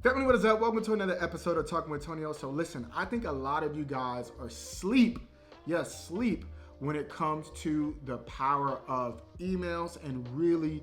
Family, what is up? Welcome to another episode of Talking with Tonio. So listen, I think a lot of you guys are asleep. Yes, sleep when it comes to the power of emails and really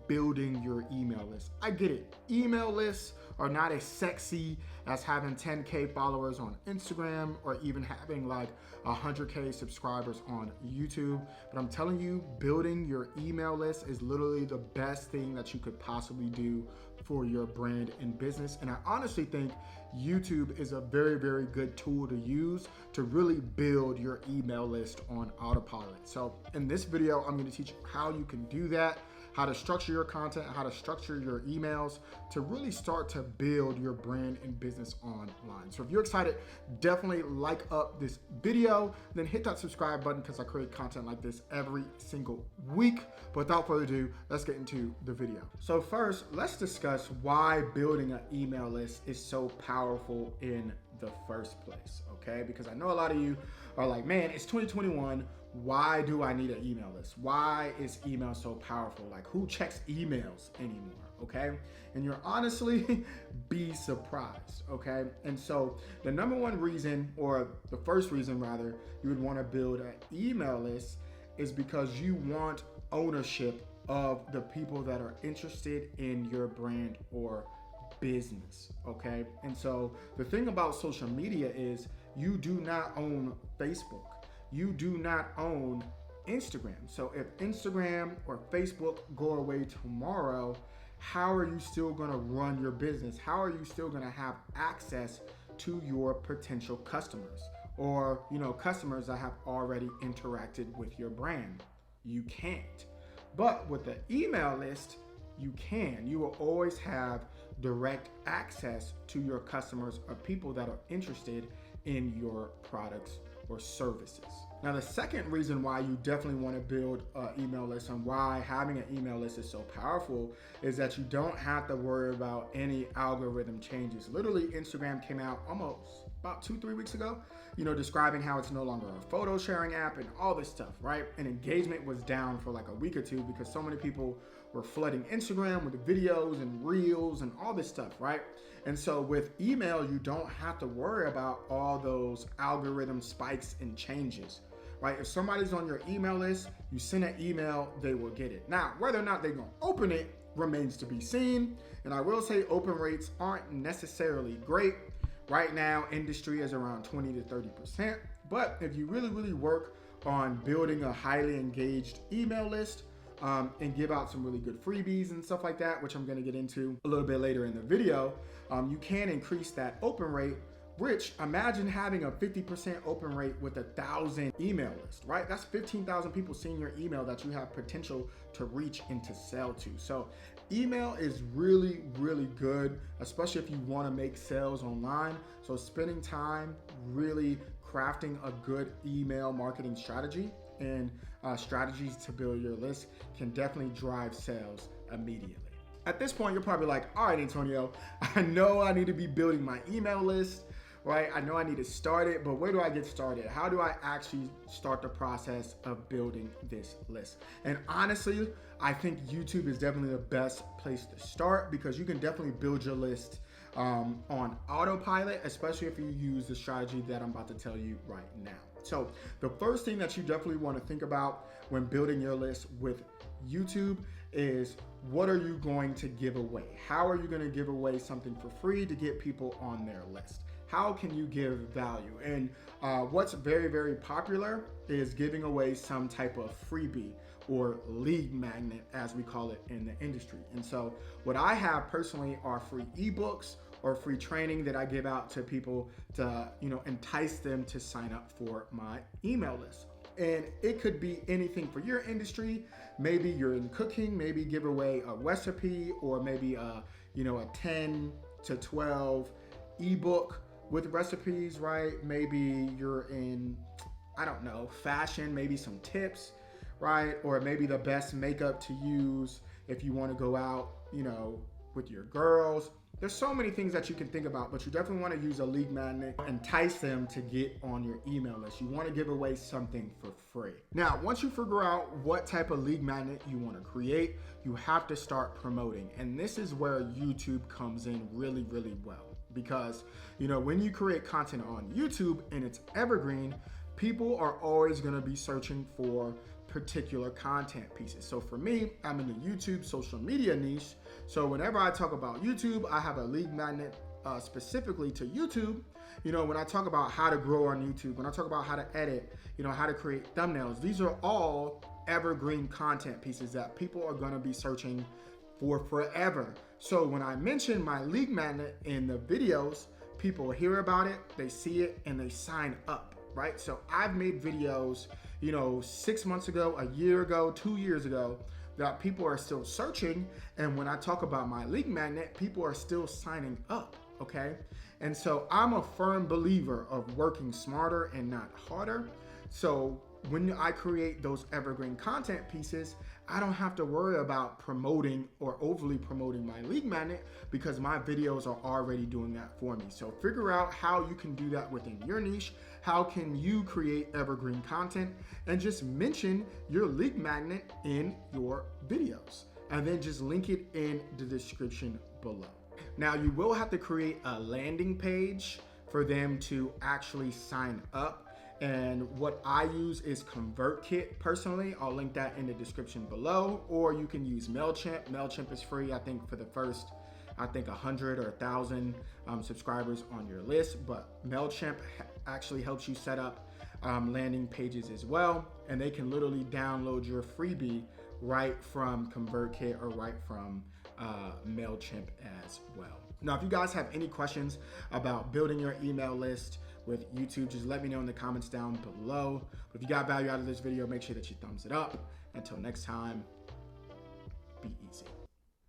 building your email list. I get it. Email lists are not as sexy as having 10K followers on Instagram or even having like 100K subscribers on YouTube. But I'm telling you, building your email list is literally the best thing that you could possibly do for your brand and business. And I honestly think YouTube is a very, very good tool to use to really build your email list on autopilot. So in this video, I'm going to teach you how you can do that, how to structure your content, how to structure your emails to really start to build your brand and business online. So if you're excited, definitely like up this video, then hit that subscribe button because I create content like this every single week. But without further ado, let's get into the video. So first, let's discuss why building an email list is so powerful in the first place, okay? Because I know a lot of you are like, man, it's 2021. Why do I need an email list? Why is email so powerful? Like, who checks emails anymore, okay? And you're honestly be surprised, okay? And so the number one reason, or the first reason rather, you would want to build an email list is because you want ownership of the people that are interested in your brand or business, okay? And so the thing about social media is you do not own Facebook. You do not own Instagram. So if Instagram or Facebook go away tomorrow, how are you still gonna run your business? How are you still gonna have access to your potential customers or, customers that have already interacted with your brand? You can't. But with the email list, you can. You will always have direct access to your customers or people that are interested in your products or services. Now, the second reason why you definitely want to build an email list and why having an email list is so powerful is that you don't have to worry about any algorithm changes. Literally, Instagram came out almost about 2-3 weeks ago, describing how it's no longer a photo sharing app and all this stuff, right? And engagement was down for like a week or two because so many people were flooding Instagram with the videos and reels and all this stuff, right? And so with email, you don't have to worry about all those algorithm spikes and changes, right? If somebody's on your email list, you send an email, they will get it. Now, whether or not they're gonna open it remains to be seen. And I will say open rates aren't necessarily great. Right now, industry is around 20 to 30%. But if you really, really work on building a highly engaged email list, and give out some really good freebies and stuff like that, which I'm gonna get into a little bit later in the video, you can increase that open rate, which imagine having a 50% open rate with 1,000 email list, right? That's 15,000 people seeing your email that you have potential to reach and to sell to. So email is really, really good, especially if you wanna make sales online. So spending time really crafting a good email marketing strategy and strategies to build your list can definitely drive sales immediately. At this point, you're probably like, all right, Antonio, I know I need to be building my email list, right? I know I need to start it, but where do I get started? How do I actually start the process of building this list? And honestly, I think YouTube is definitely the best place to start because you can definitely build your list on autopilot, especially if you use the strategy that I'm about to tell you right now. So the first thing that you definitely want to think about when building your list with YouTube is what are you going to give away? How are you going to give away something for free to get people on their list? How can you give value? And what's very, very popular is giving away some type of freebie or lead magnet, as we call it in the industry. And so what I have personally are free ebooks or free training that I give out to people to, entice them to sign up for my email list. And it could be anything for your industry. Maybe you're in cooking, maybe give away a recipe or maybe a 10 to 12 ebook with recipes, right? Maybe you're in, fashion, maybe some tips, right? Or maybe the best makeup to use if you want to go out, with your girls. there's so many things that you can think about, but you definitely want to use a lead magnet, entice them to get on your email list. You want to give away something for free. Now, once you figure out what type of lead magnet you want to create, you have to start promoting. And this is where YouTube comes in really, really well. Because, when you create content on YouTube and it's evergreen, people are always going to be searching for particular content pieces. So for me, I'm in the YouTube social media niche. So whenever I talk about YouTube, I have a lead magnet specifically to YouTube. When I talk about how to grow on YouTube, when I talk about how to edit, how to create thumbnails, these are all evergreen content pieces that people are going to be searching for forever. So when I mention my lead magnet in the videos, people hear about it, they see it, and they sign up, right? So I've made videos, 6 months ago, a year ago, 2 years ago, that people are still searching. And when I talk about my lead magnet, people are still signing up, okay? And so I'm a firm believer of working smarter and not harder. So when I create those evergreen content pieces, I don't have to worry about promoting or overly promoting my lead magnet because my videos are already doing that for me. So figure out how you can do that within your niche. How can you create evergreen content and just mention your lead magnet in your videos and then just link it in the description below. Now you will have to create a landing page for them to actually sign up. And what I use is ConvertKit personally. I'll link that in the description below, or you can use MailChimp. MailChimp is free, I think, for the first, 100 or 1,000 subscribers on your list. But MailChimp actually helps you set up landing pages as well. And they can literally download your freebie right from ConvertKit or right from MailChimp as well. Now, if you guys have any questions about building your email list with YouTube, just let me know in the comments down below. But if you got value out of this video, make sure that you thumbs it up. Until next time, be easy.